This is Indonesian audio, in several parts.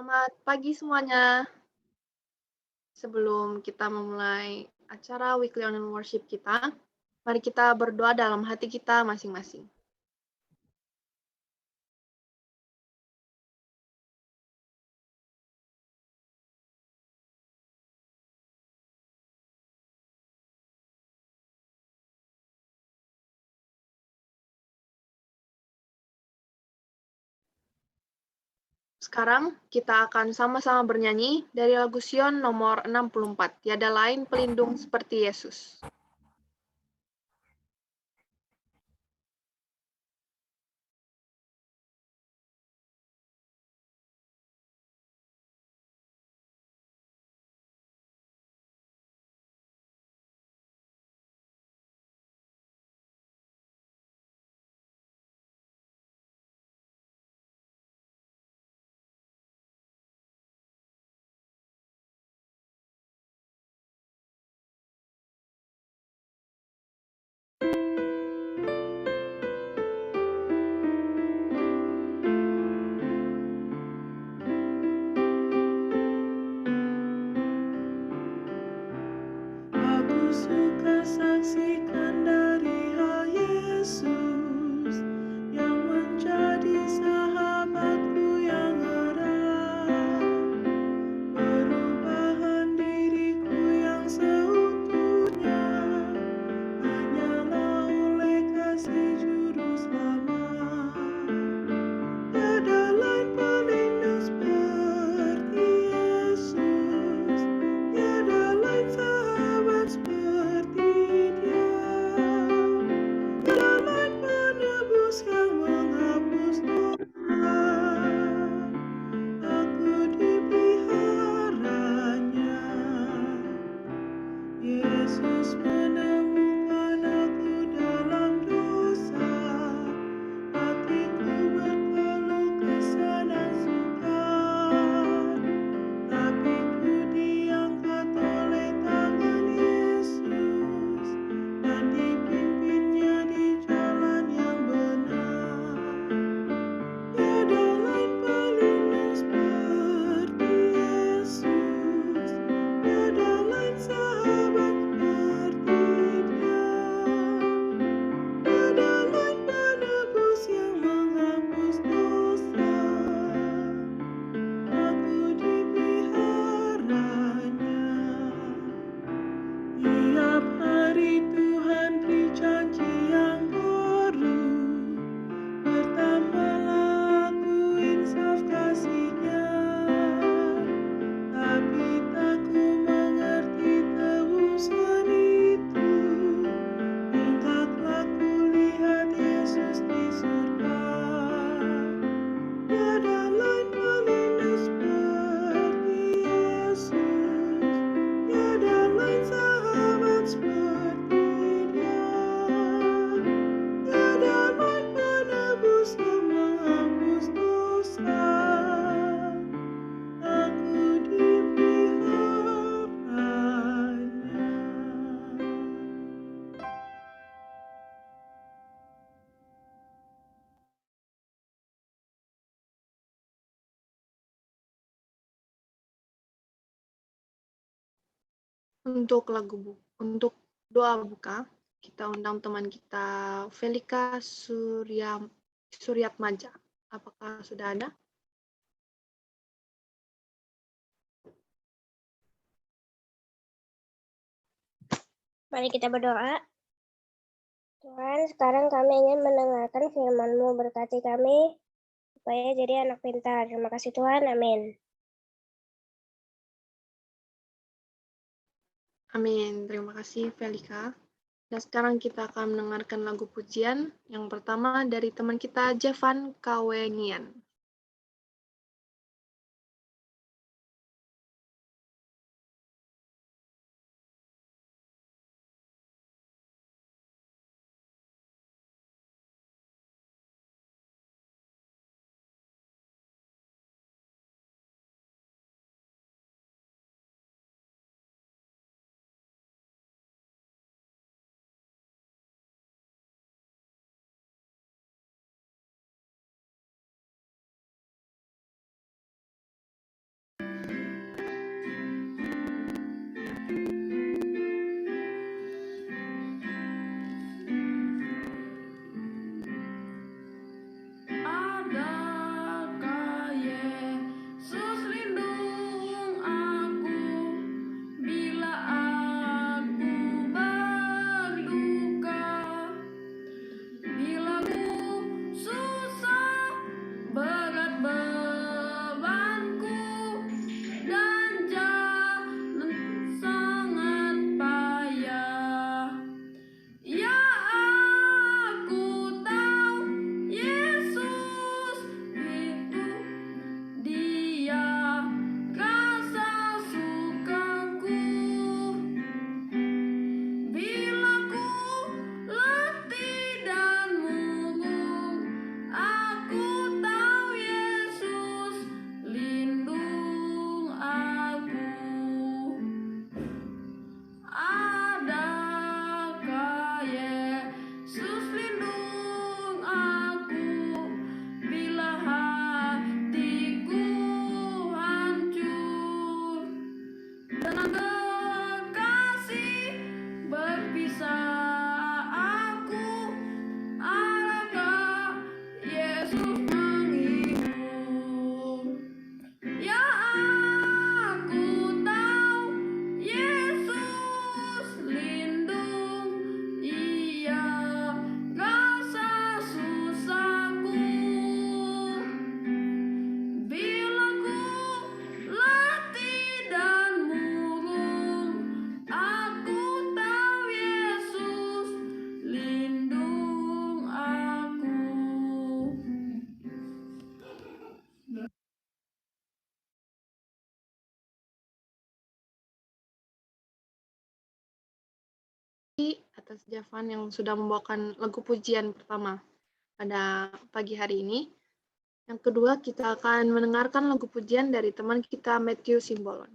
Selamat pagi semuanya. Sebelum kita memulai acara Weekly Online Worship kita, mari kita berdoa dalam hati kita masing-masing. Sekarang kita akan sama-sama bernyanyi dari lagu Sion nomor 64, Tiada lain pelindung seperti Yesus. Aku suka saksikan dari hal Yesus yang menjadi sahabatku yang erat, perubahan diriku yang seutuhnya hanyalah oleh kasih Juru Selamat. Tiada lain pelindung seperti Yesus, tiada lain sahabat seperti Dia, tiada lain penebus yang menghapus dosa. Aku dipeliharanya, Yesus menemukan aku dalam dosa. Hatiku berkeluh kesah dan sukar, tapi ku diangkat oleh tangan Yesus dan dipimpinnya di jalan yang benar. Tiada lain pelindung seperti Yesus, tiada lain sahabat seperti Dia, tiada lain penebus yang menghapus dosa. Aku dipeliharanya. Tiap hari Tuhan beri janji yang baru, bertambahlah aku insaf kasih-Nya. Tapi tak ku mengerti tebusan itu, engkaulah ku lihat Yesus di surga. Tiada lain pelindung seperti Yesus, tiada lain sahabat seperti Dia, tiada lain penebus yang menghapus dosa. Aku dipeliharanya. Untuk doa buka, kita undang teman kita Velika Suryatmaja. Apakah sudah ada? Mari kita berdoa. Tuhan, sekarang kami ingin mendengarkan firman-Mu, berkati kami supaya jadi anak pintar. Terima kasih Tuhan, amin. Amin. Terima kasih Velika. Dan sekarang kita akan mendengarkan lagu pujian yang pertama dari teman kita Jevan Kawengian. atas Javan yang sudah membawakan lagu pujian pertama pada pagi hari ini. Yang kedua, kita akan mendengarkan lagu pujian dari teman kita Matthew Simbolon.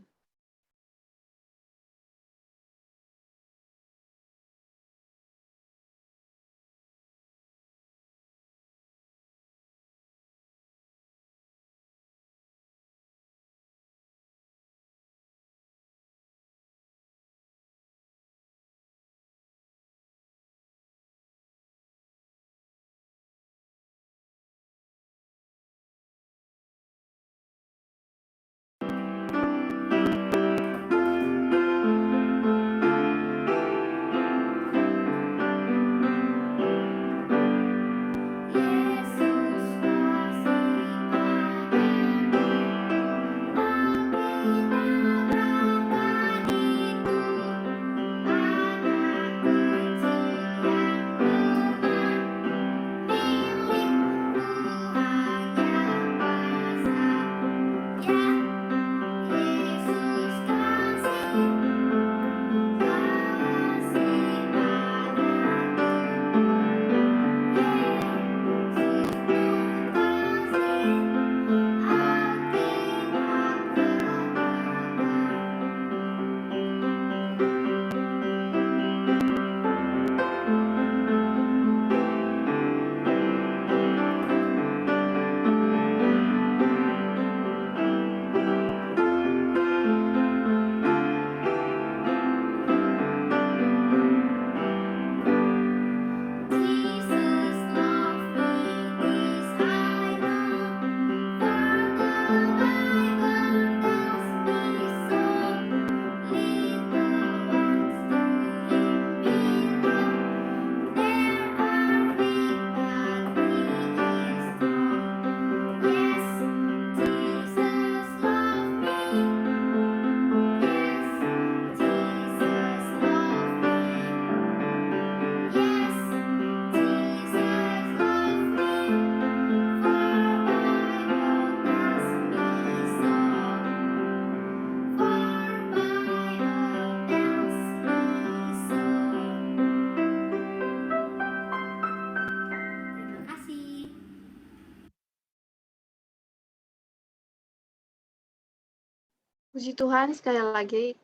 Puji Tuhan sekali lagi,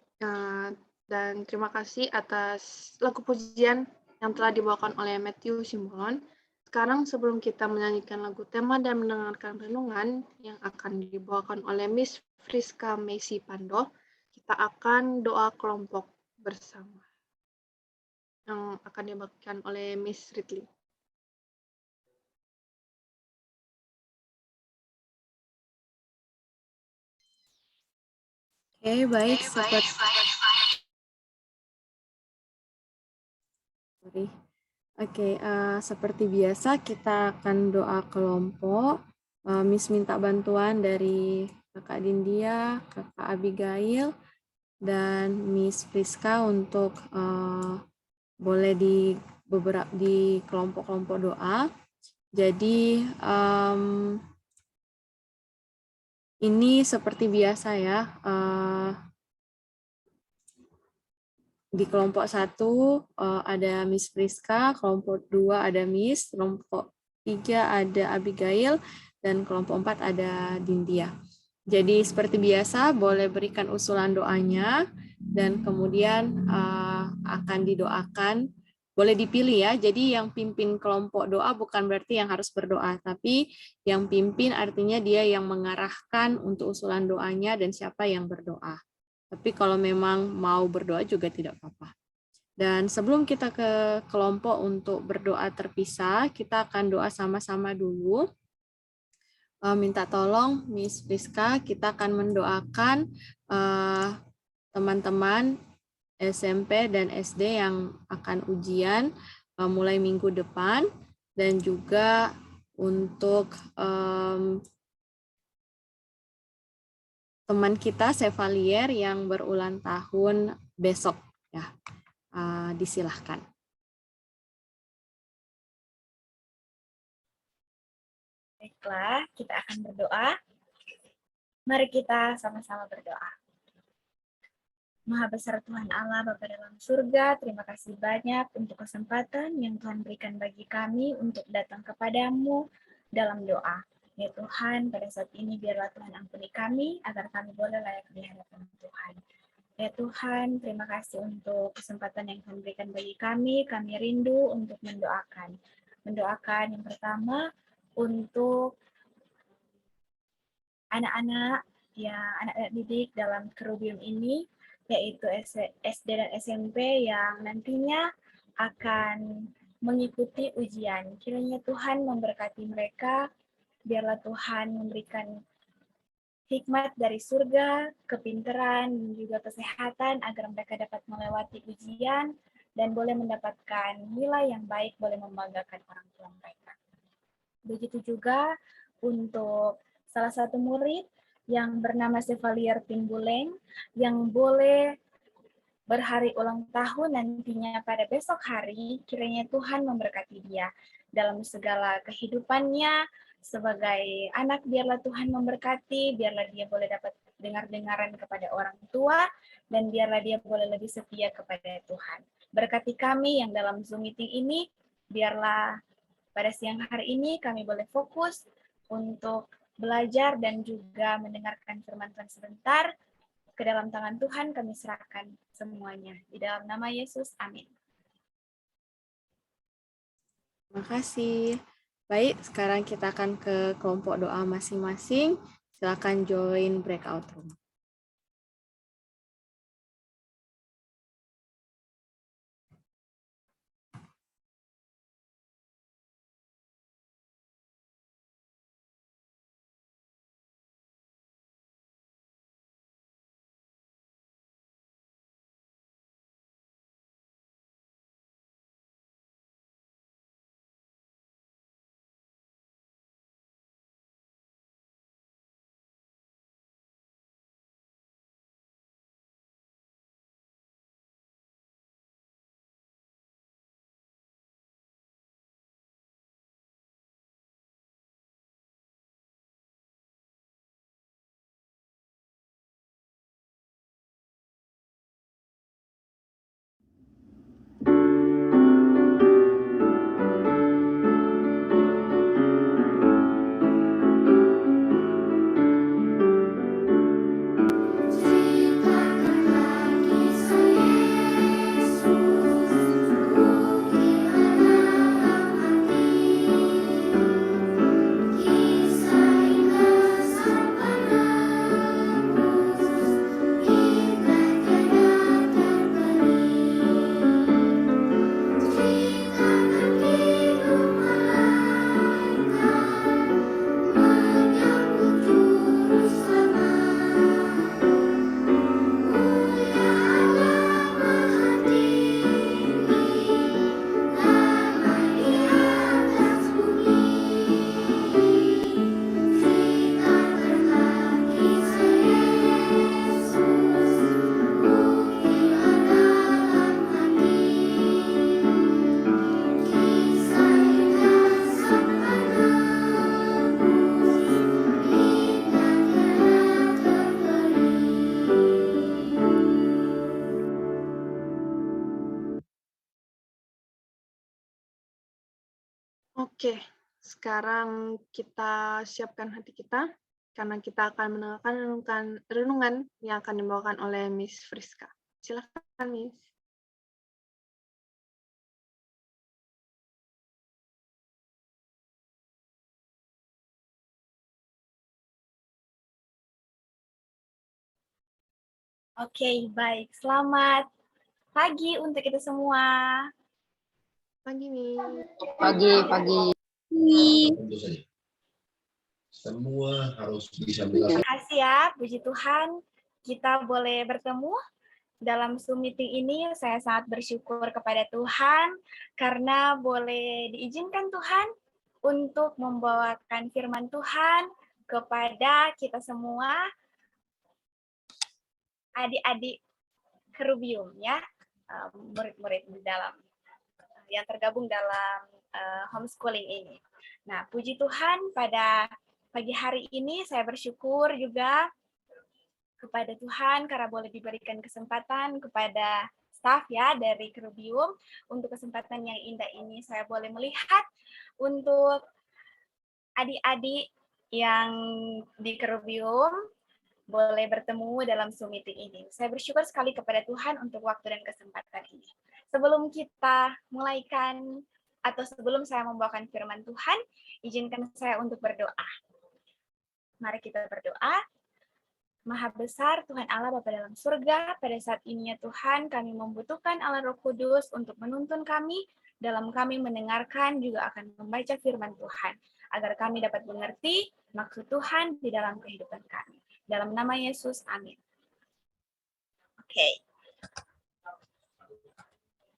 dan terima kasih atas lagu pujian yang telah dibawakan oleh Matthew Simbolon. Sekarang sebelum kita menyanyikan lagu tema dan mendengarkan renungan yang akan dibawakan oleh Miss Friska Messi Pando, kita akan doa kelompok bersama yang akan dibawakan oleh Miss Ridley. Oke, baik. Seperti biasa kita akan doa kelompok. Miss minta bantuan dari Kakak Dindia, Kakak Abigail, dan Miss Friska untuk boleh di kelompok-kelompok doa. Jadi ini seperti biasa ya. Di kelompok 1 ada Miss Friska, kelompok 2 ada Miss, kelompok 3 ada Abigail, dan kelompok 4 ada Dindia. Jadi seperti biasa boleh berikan usulan doanya dan kemudian akan didoakan. Boleh dipilih ya, jadi yang pimpin kelompok doa bukan berarti yang harus berdoa, tapi yang pimpin artinya dia yang mengarahkan untuk usulan doanya dan siapa yang berdoa. Tapi kalau memang mau berdoa juga tidak apa-apa. Dan sebelum kita ke kelompok untuk berdoa terpisah, kita akan doa sama-sama dulu. Minta tolong Miss Friska, kita akan mendoakan teman-teman SMP dan SD yang akan ujian mulai minggu depan, dan juga untuk teman kita Chevalier yang berulang tahun besok ya. Disilahkan. Baiklah, kita akan berdoa. Mari kita sama-sama berdoa. Maha besar Tuhan Allah Bapa dalam surga, terima kasih banyak untuk kesempatan yang Tuhan berikan bagi kami untuk datang kepadamu dalam doa. Ya Tuhan, pada saat ini biarlah Tuhan ampuni kami, agar kami boleh layak di hadapan Tuhan. Ya Tuhan, terima kasih untuk kesempatan yang Tuhan berikan bagi kami rindu untuk mendoakan. Mendoakan yang pertama untuk anak-anak anak-anak didik dalam kerubium ini, yaitu SD dan SMP yang nantinya akan mengikuti ujian. Kiranya Tuhan memberkati mereka, biarlah Tuhan memberikan hikmat dari surga, kepintaran, dan juga kesehatan agar mereka dapat melewati ujian dan boleh mendapatkan nilai yang baik, boleh membanggakan orang tua mereka. Begitu juga untuk salah satu murid yang bernama Sevalier Timbuleng yang boleh berhari ulang tahun nantinya pada besok hari, kiranya Tuhan memberkati dia dalam segala kehidupannya sebagai anak, biarlah Tuhan memberkati, biarlah dia boleh dapat dengar-dengaran kepada orang tua, dan biarlah dia boleh lebih setia kepada Tuhan. Berkati kami yang dalam Zoom meeting ini, biarlah pada siang hari ini kami boleh fokus untuk belajar dan juga mendengarkan firman Tuhan sebentar. Ke dalam tangan Tuhan kami serahkan semuanya. Di dalam nama Yesus, amin. Terima kasih. Baik, sekarang kita akan ke kelompok doa masing-masing. Silakan join breakout room. Oke, sekarang kita siapkan hati kita, karena kita akan mendengarkan renungan yang akan dibawakan oleh Miss Friska. Silakan, Miss. Oke, baik. Selamat pagi untuk kita semua. Pagi, Miss. Pagi. Tentu saja. Semua harus bisa Terima kasih ya, puji Tuhan. Kita boleh bertemu dalam Zoom meeting ini. Saya sangat bersyukur kepada Tuhan karena boleh diizinkan Tuhan untuk membawakan firman Tuhan kepada kita semua adik-adik kerubium ya, murid-murid di dalam yang tergabung dalam homeschooling ini. Nah, puji Tuhan pada pagi hari ini saya bersyukur juga kepada Tuhan karena boleh diberikan kesempatan kepada staf ya dari Kerubium untuk kesempatan yang indah ini. Saya boleh melihat untuk adik-adik yang di Kerubium boleh bertemu dalam Zoom meeting ini. Saya bersyukur sekali kepada Tuhan untuk waktu dan kesempatan ini. Sebelum kita mulaikan atau sebelum saya membawakan firman Tuhan, izinkan saya untuk berdoa. Mari kita berdoa. Maha besar Tuhan Allah Bapa dalam surga, pada saat ini ya Tuhan, kami membutuhkan Allah Roh Kudus untuk menuntun kami, dalam kami mendengarkan juga akan membaca firman Tuhan, agar kami dapat mengerti maksud Tuhan di dalam kehidupan kami. Dalam nama Yesus, amin. Oke.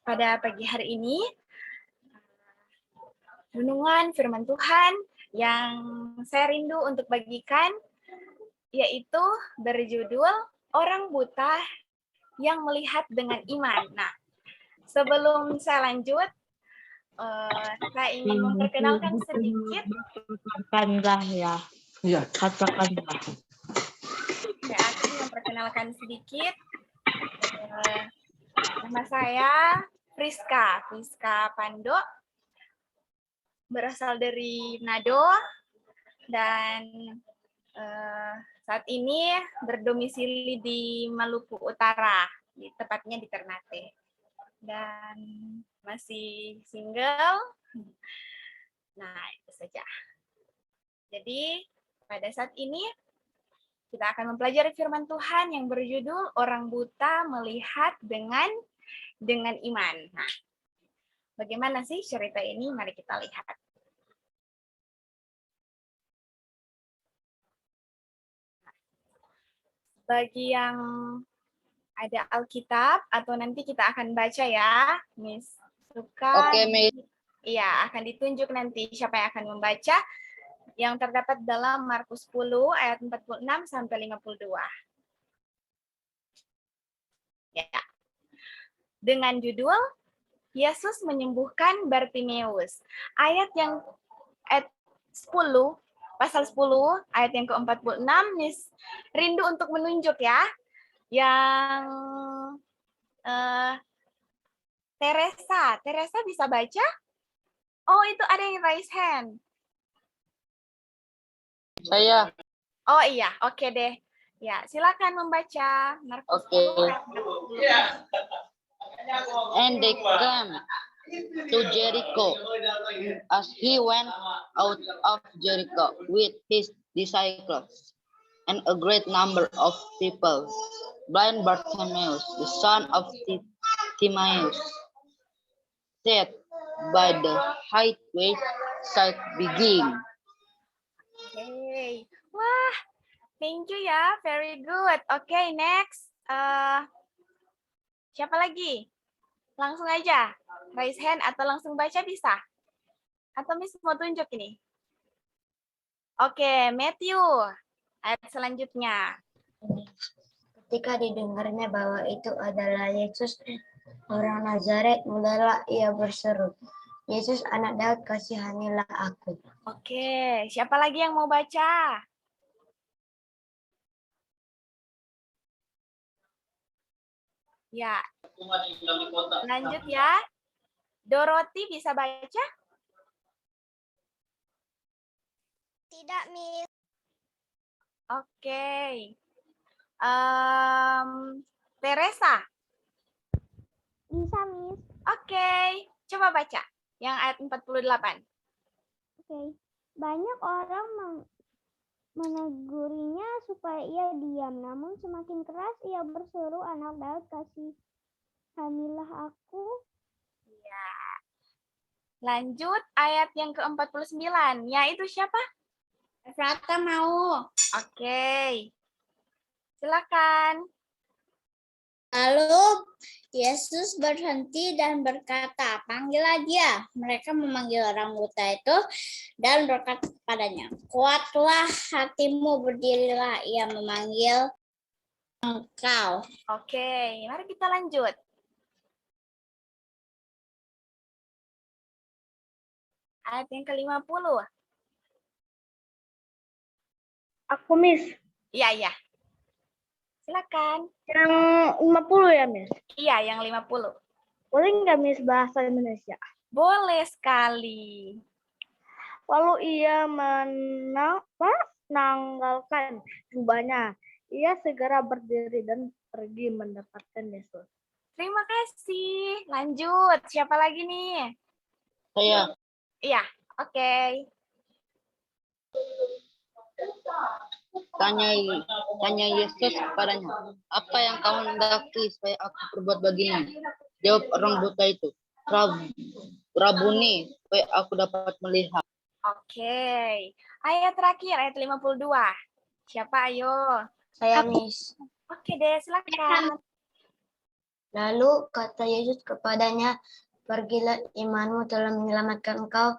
Pada pagi hari ini, renungan firman Tuhan yang saya rindu untuk bagikan, yaitu berjudul Orang Buta yang Melihat dengan Iman. Nah, sebelum saya lanjut, saya ingin memperkenalkan sedikit. Katakanlah ya. Iya. Katakanlah. Saya akan memperkenalkan sedikit. Nama saya Friska Pando, berasal dari Manado, dan saat ini berdomisili di Maluku Utara, tepatnya di Ternate. Dan masih single. Nah, itu saja. Jadi, pada saat ini kita akan mempelajari firman Tuhan yang berjudul Orang Buta Melihat dengan Iman. Nah, bagaimana sih cerita ini? Mari kita lihat. Bagi yang ada Alkitab atau nanti kita akan baca ya, Miss Suka. Oke, Miss. Iya, akan ditunjuk nanti siapa yang akan membaca. Yang terdapat dalam Markus 10 ayat 46 sampai 52. Ya. Dengan judul Yesus menyembuhkan Bartimeus. Ayat 10, pasal 10 ayat yang ke-46, Miss rindu untuk menunjuk ya. Yang Teresa bisa baca? Oh, itu ada yang raise hand. Saya. Oh iya, oke deh. Ya, silakan membaca Markus 10 ayat 40. And they came to Jericho. As he went out of Jericho with his disciples and a great number of people, blind Bartimaeus, the son of Timaeus, sat by the highway side begging. Okay. Wah, thank you ya, very good. Oke, next. Siapa lagi? Langsung aja, raise hand atau langsung baca bisa? Atau Miss mau tunjuk ini? Oke, Matthew. Ayat selanjutnya. Ketika didengarnya bahwa itu adalah Yesus, orang Nazaret, mulailah ia berseru, Yesus anak Daud, kasihanilah aku. Oke, siapa lagi yang mau baca? Ya, lanjut ya. Dorothy bisa baca? Tidak, Miss. Oke. Teresa? Bisa, Miss. Oke, coba baca yang ayat 48. Oke. Banyak orang menegurinya supaya ia diam, namun semakin keras ia berseru, anak Daud, kasihanilah aku. Ya. Lanjut ayat yang ke-49. Ya, itu siapa? Efrata mau. Oke. Silakan. Lalu Yesus berhenti dan berkata, panggillah dia. Mereka memanggil orang buta itu dan berkata kepadanya, kuatlah hatimu, berdirilah. Ia memanggil engkau. Oke, mari kita lanjut. Ayat yang ke-50. Aku, Miss. Iya, iya. silakan. Yang 50 ya, Miss? Iya, yang 50. Boleh nggak, Miss, bahasa Indonesia? Boleh sekali. Lalu ia menanggalkan jubahnya. Ia segera berdiri dan pergi mendapatkan Yesus. Terima kasih. Lanjut. Siapa lagi nih? Saya. Iya, oke. Tanya Yesus kepadanya, apa yang kau hendaki supaya aku perbuat bagimu? Jawab orang buta itu, Rabuni, supaya aku dapat melihat. Oke. Ayat terakhir, ayat 52. Siapa, ayo? Saya, Miss. Oke deh, silakan. Lalu kata Yesus kepadanya, pergilah, imanmu telah menyelamatkan engkau.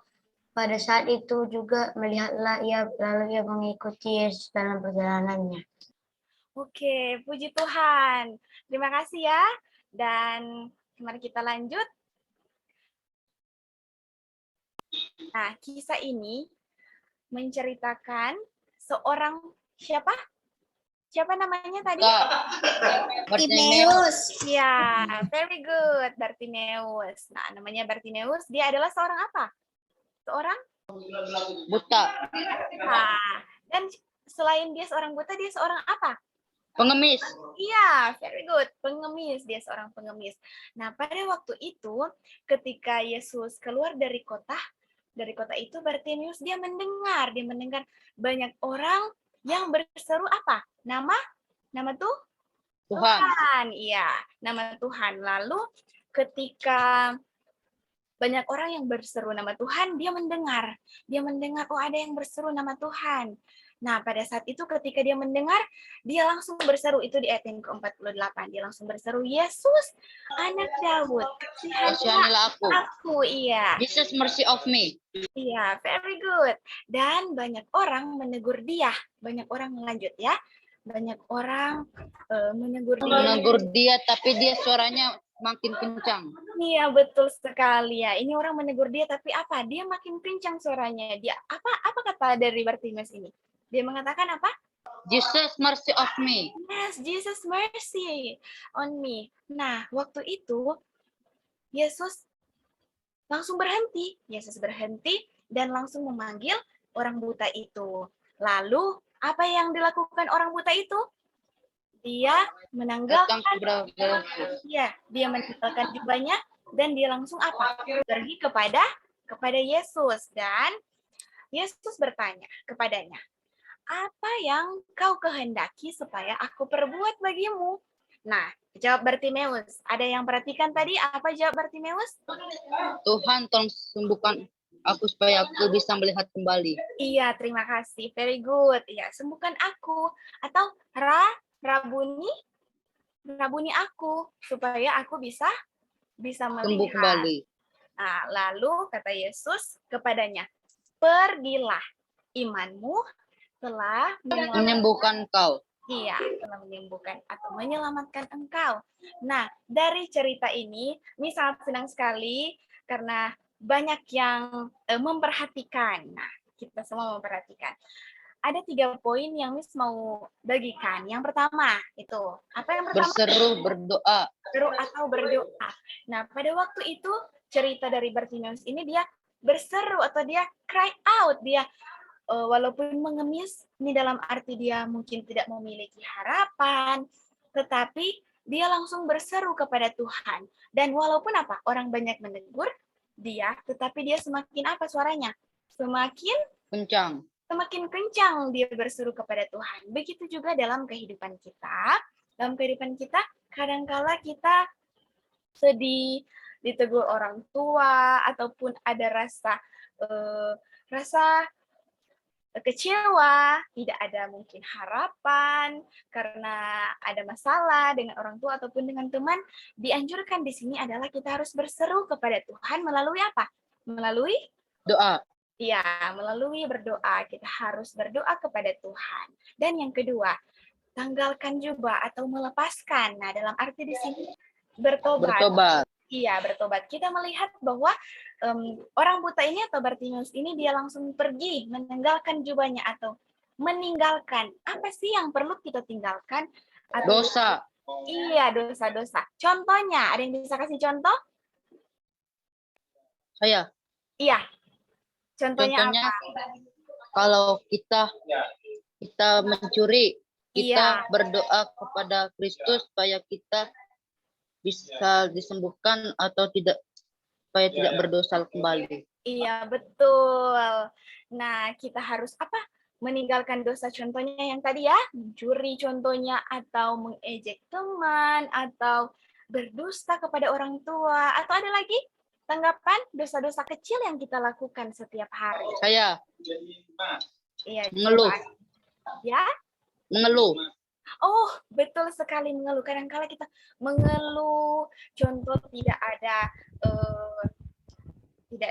Pada saat itu juga melihatlah ia, lalu ia mengikuti Yesus dalam perjalanannya. Oke, puji Tuhan. Terima kasih ya. Dan mari kita lanjut. Nah, kisah ini menceritakan seorang siapa? Siapa namanya tadi? Bartimeus. Ya, very good, Bartimeus. Nah, namanya Bartimeus, dia adalah seorang apa? Seorang Buta. Nah, dan selain dia seorang buta, dia seorang apa? Pengemis. Iya, very good. Pengemis, dia seorang pengemis. Nah, pada waktu itu, ketika Yesus keluar dari kota itu, Bartimeus dia mendengar banyak orang yang berseru apa? Nama Tuhan. Iya, nama Tuhan. Lalu ketika banyak orang yang berseru nama Tuhan, dia mendengar, oh ada yang berseru nama Tuhan. Nah, pada saat itu ketika dia mendengar, dia langsung berseru, itu di ayat yang ke-48. Dia langsung berseru, Yesus, anak Daud, kasihanilah aku. Iya. Jesus, mercy of me. Iya, very good. Dan banyak orang menegur dia. Banyak orang lanjut ya. Banyak orang menegur dia, tapi dia suaranya makin kencang. Iya, betul sekali ya. Ini orang menegur dia, tapi apa? Dia makin kencang suaranya. Dia apa kata dari Bartimeus ini? Dia mengatakan apa? Jesus, mercy of me. Yes, Jesus mercy on me. Nah, waktu itu Yesus langsung berhenti. Yesus berhenti dan langsung memanggil orang buta itu. Lalu, apa yang dilakukan orang buta itu? Dia menanggalkan jubahnya dan dia langsung apa? Pergi kepada Yesus, dan Yesus bertanya kepadanya, apa yang kau kehendaki supaya aku perbuat bagimu? Nah, jawab Bartimeus. Ada yang perhatikan tadi apa jawab Bartimeus? Tuhan, tolong sembuhkan aku supaya aku bisa melihat kembali. Iya, terima kasih. Very good. Iya, sembuhkan aku. Atau Rabuni aku supaya aku bisa melihat. Sembuh kembali. Nah, lalu kata Yesus kepadanya, pergilah, imanmu telah menyembuhkan engkau. Iya, telah menyembuhkan atau menyelamatkan engkau. Nah, dari cerita ini, sangat senang sekali karena banyak yang memperhatikan. Nah, kita semua memperhatikan. Ada 3 poin yang Miss mau bagikan. Yang pertama, itu. Apa yang pertama? Berseru, berdoa. Berseru atau berdoa. Nah, pada waktu itu, cerita dari Bartimeus ini dia berseru atau dia cry out. Dia walaupun mengemis, ini dalam arti dia mungkin tidak memiliki harapan, tetapi dia langsung berseru kepada Tuhan. Dan walaupun apa? Orang banyak menegur dia, tetapi dia semakin apa suaranya? Semakin kencang dia berseru kepada Tuhan. Begitu juga dalam kehidupan kita. Dalam kehidupan kita, kadangkala kita sedih, ditegur orang tua, ataupun ada rasa kecewa, tidak ada mungkin harapan karena ada masalah dengan orang tua ataupun dengan teman. Dianjurkan di sini adalah kita harus berseru kepada Tuhan melalui apa? Melalui doa. Iya, melalui berdoa. Kita harus berdoa kepada Tuhan. Dan yang kedua, tanggalkan jubah atau melepaskan. Nah, dalam arti di sini bertobat. Iya, bertobat. Kita melihat bahwa orang buta ini atau Bartimeus ini dia langsung pergi meninggalkan jubahnya atau meninggalkan. Apa sih yang perlu kita tinggalkan? Atau Dosa. iya, dosa-dosa. Contohnya, ada yang bisa kasih contoh? Saya. Iya. Contohnya Contohnya, apa? kalau kita mencuri, kita Iya. berdoa kepada Kristus supaya kita bisa disembuhkan atau tidak, supaya tidak berdosa kembali. Iya, betul. Nah, kita harus apa? Meninggalkan dosa, contohnya yang tadi ya, mencuri contohnya, atau mengejek teman, atau berdusta kepada orang tua, atau ada lagi tanggapan dosa-dosa kecil yang kita lakukan setiap hari. Saya Iya, mengeluh. coba. Ya? Mengeluh. Oh, betul sekali, mengeluh. Kadang-kala kita mengeluh, contoh tidak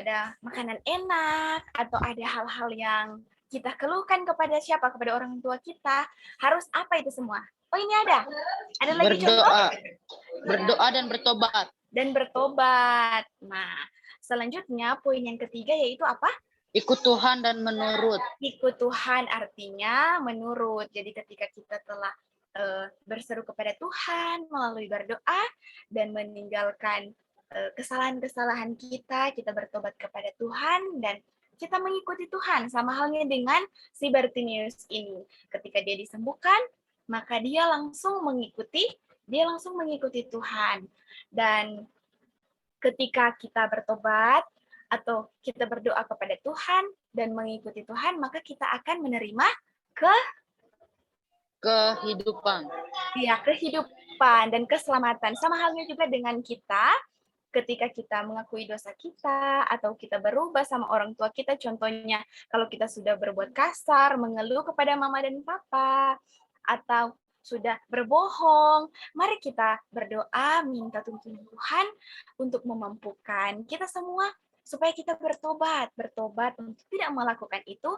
ada makanan enak, atau ada hal-hal yang kita keluhkan kepada siapa? Kepada orang tua kita. Harus apa itu semua? Oh, ini ada. Ada lagi contoh? Berdoa dan bertobat. Dan bertobat. Nah, selanjutnya poin yang ketiga yaitu apa? Ikut Tuhan dan menurut. Ikut Tuhan artinya menurut. Jadi ketika kita telah berseru kepada Tuhan melalui berdoa dan meninggalkan kesalahan-kesalahan kita bertobat kepada Tuhan dan kita mengikuti Tuhan. Sama halnya dengan si Bartimius ini. Ketika dia disembuhkan, maka dia langsung mengikuti Tuhan. Dan ketika kita bertobat atau kita berdoa kepada Tuhan dan mengikuti Tuhan, maka kita akan menerima kehidupan. Ya, kehidupan dan keselamatan. Sama halnya juga dengan kita, ketika kita mengakui dosa kita, atau kita berubah sama orang tua kita, contohnya kalau kita sudah berbuat kasar, mengeluh kepada mama dan papa, atau sudah berbohong, mari kita berdoa, minta tuntunan Tuhan untuk memampukan kita semua supaya kita bertobat untuk tidak melakukan itu,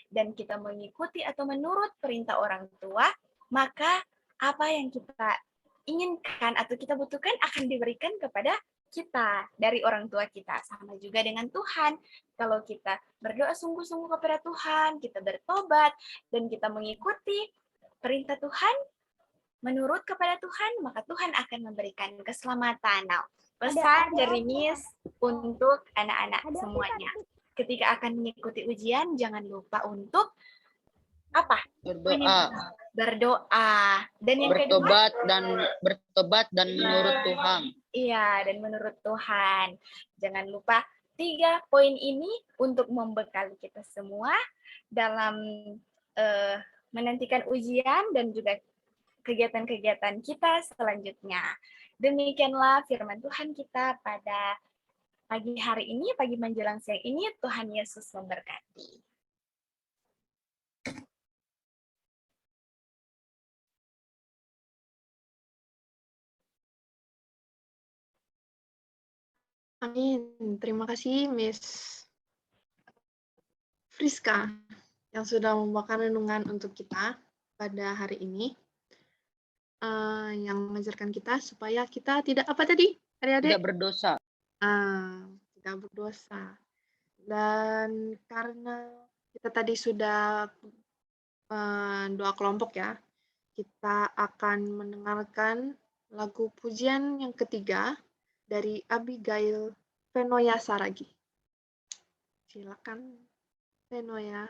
dan kita mengikuti atau menurut perintah orang tua, maka apa yang kita inginkan atau kita butuhkan akan diberikan kepada kita dari orang tua kita. Sama juga dengan Tuhan. Kalau kita berdoa sungguh-sungguh kepada Tuhan, kita bertobat, dan kita mengikuti perintah Tuhan, menurut kepada Tuhan, maka Tuhan akan memberikan keselamatan. Nah, pesan dari Miss untuk anak-anak semuanya. Ketika akan mengikuti ujian, jangan lupa untuk apa? Berdoa. Dan yang bertobat dan menurut Tuhan. Iya, dan menurut Tuhan. Jangan lupa 3 poin ini untuk membekali kita semua dalam menantikan ujian dan juga kegiatan-kegiatan kita selanjutnya. Demikianlah firman Tuhan kita pada pagi hari ini, pagi menjelang siang ini. Tuhan Yesus memberkati. Amin. Terima kasih Miss Friska yang sudah membawakan renungan untuk kita pada hari ini. Yang mengajarkan kita supaya kita tidak apa tadi, adik-adik? Tidak berdosa. Tidak berdosa. Dan karena kita tadi sudah doa kelompok ya, kita akan mendengarkan lagu pujian yang ketiga dari Abigail Fenoya Saragi. Silakan Fenoya.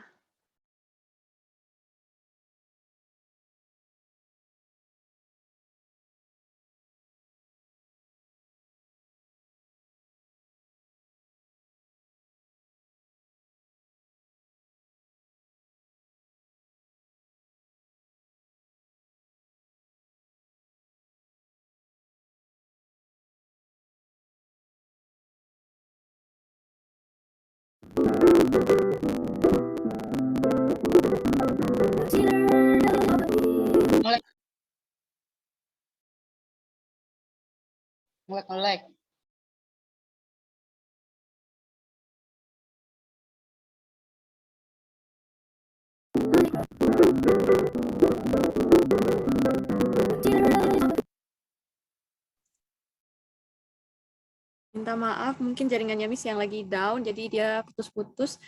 Ngelek. Minta maaf, mungkin jaringannya Miss yang lagi down, jadi dia putus-putus.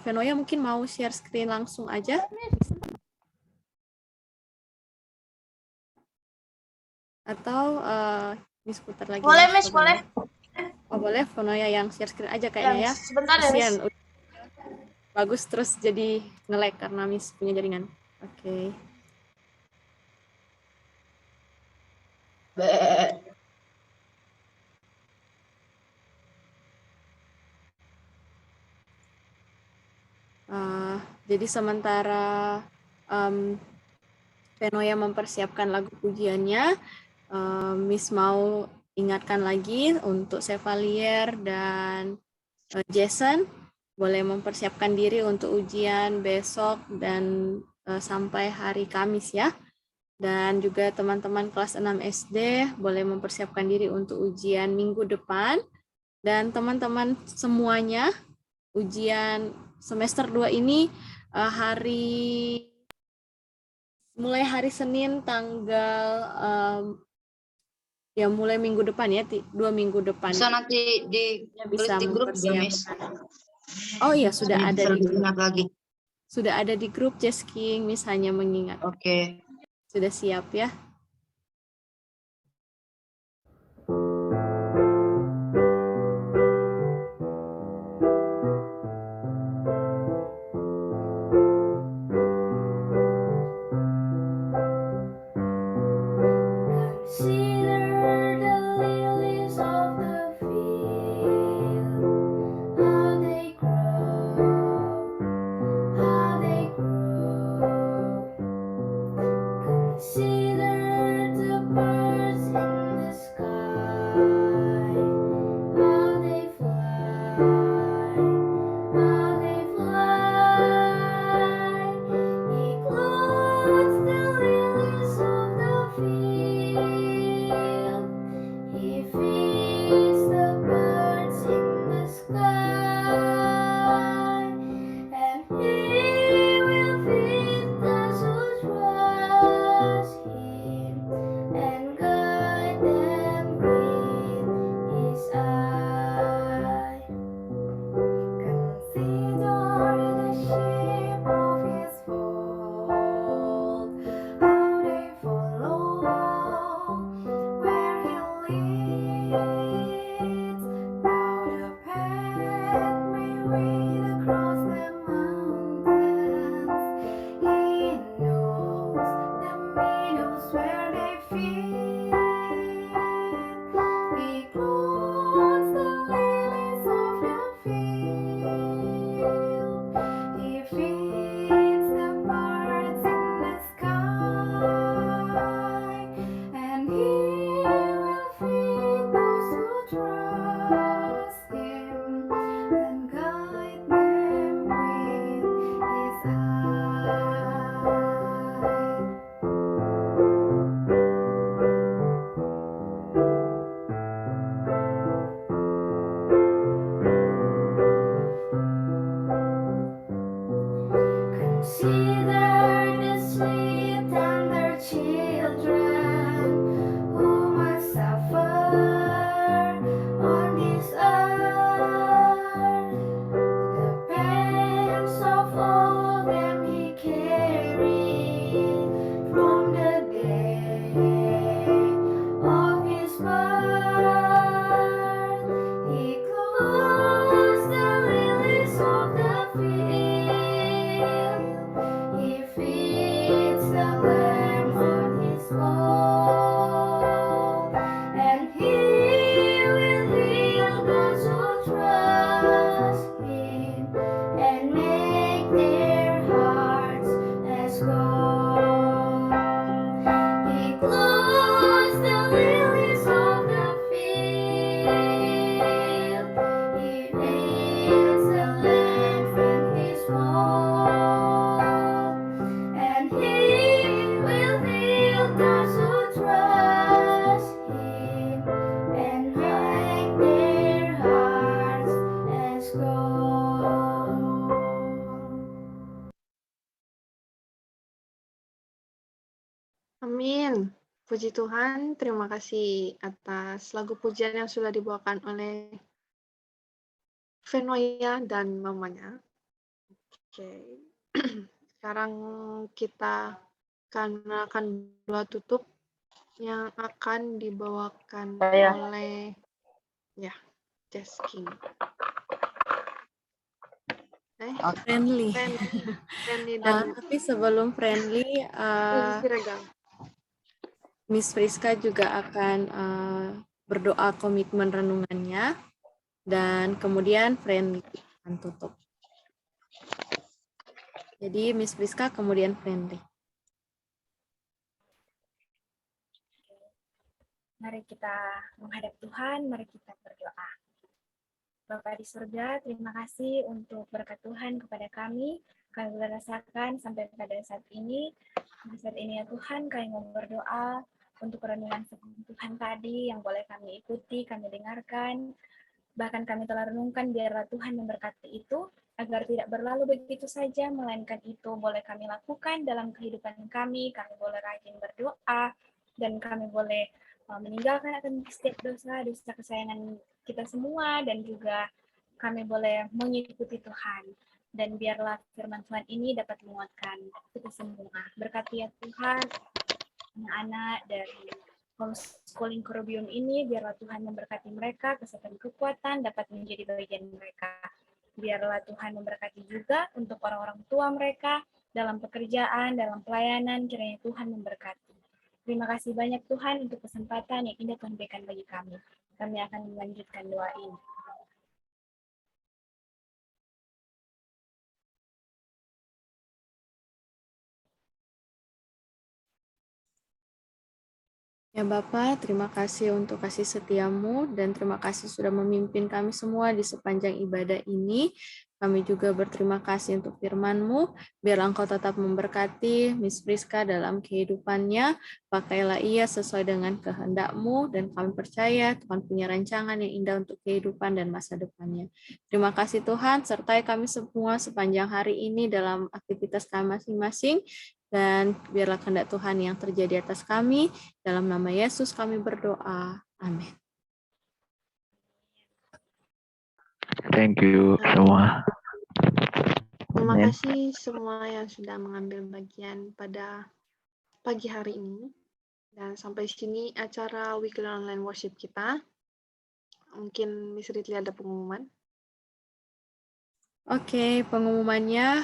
Fenoya mungkin mau share screen langsung aja. Atau Miss putar lagi Boleh, ya Miss, boleh. programnya? Oh boleh, Fonoya yang share screen aja kayaknya ya. Sebentar ya, Miss. Kasian, bagus terus jadi nge-lag karena Miss punya jaringan. Oke. Jadi sementara Venoya mempersiapkan lagu pujiannya, Miss mau ingatkan lagi untuk Chevalier dan Jason boleh mempersiapkan diri untuk ujian besok dan sampai hari Kamis ya. Dan juga teman-teman kelas 6 SD boleh mempersiapkan diri untuk ujian minggu depan. Dan teman-teman semuanya ujian semester 2 ini mulai hari Senin tanggal ya mulai minggu depan ya, 2 minggu depan. Bisa nanti bisa di grup ya, Miss. Oh iya, sudah ada di grup. Lagi. Sudah ada di grup Just King, Miss hanya mengingat. Oke. Sudah siap ya? Amin. Puji Tuhan, terima kasih atas lagu pujian yang sudah dibawakan oleh Venoya dan mamanya. Oke. Sekarang kita akan doa tutup. yang akan dibawakan Saya. oleh Jesky. Friendly. Friendly Nah, dan tapi sebelum Friendly, Rizky Regal. Miss Friska juga akan berdoa komitmen renungannya, dan kemudian Friendly akan tutup. Jadi Miss Friska kemudian Friendly. Mari kita menghadap Tuhan, mari kita berdoa. Bapa di surga, terima kasih untuk berkat Tuhan kepada kami. Kami boleh rasakan sampai pada saat ini. Pada saat ini ya Tuhan, kami mau berdoa untuk renungan firman Tuhan tadi yang boleh kami ikuti, kami dengarkan. Bahkan kami telah renungkan, biarlah Tuhan memberkati itu, agar tidak berlalu begitu saja, melainkan itu boleh kami lakukan dalam kehidupan kami boleh rajin berdoa, dan kami boleh meninggalkan akan setiap dosa kesayangan kita semua, dan juga kami boleh mengikuti Tuhan. Dan biarlah firman Tuhan ini dapat menguatkan kita semua. Berkati ya Tuhan, anak-anak dari homeschooling Kerubium ini, biarlah Tuhan memberkati mereka, kesehatan kekuatan dapat menjadi bagian mereka. Biarlah Tuhan memberkati juga untuk orang-orang tua mereka, dalam pekerjaan, dalam pelayanan, kiranya Tuhan memberkati. Terima kasih banyak Tuhan untuk kesempatan yang indah Tuhan berikan bagi kami. Kami akan melanjutkan doa ini. Ya Bapak, terima kasih untuk kasih setiamu dan terima kasih sudah memimpin kami semua di sepanjang ibadah ini. Kami juga berterima kasih untuk firman-Mu. Biar Engkau tetap memberkati Miss Friska dalam kehidupannya. Pakailah ia sesuai dengan kehendak-Mu dan kami percaya Tuhan punya rancangan yang indah untuk kehidupan dan masa depannya. Terima kasih Tuhan, sertai kami semua sepanjang hari ini dalam aktivitas kami masing-masing. Dan biarlah kehendak Tuhan yang terjadi atas kami. Dalam nama Yesus kami berdoa. Amin. Thank you semua. Terima kasih semua yang sudah mengambil bagian pada pagi hari ini. Dan sampai sini acara Weekly Online Worship kita. Mungkin Miss Ritli ada pengumuman. Oke, pengumumannya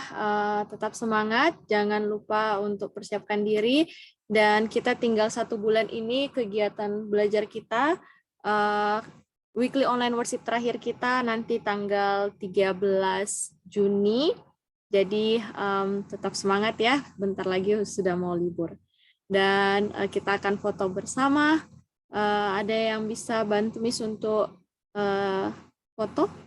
tetap semangat, jangan lupa untuk persiapkan diri, dan kita tinggal 1 bulan ini kegiatan belajar kita, weekly online worship terakhir kita nanti tanggal 13 Juni, jadi tetap semangat ya, bentar lagi sudah mau libur. Dan kita akan foto bersama, ada yang bisa bantu Miss untuk foto?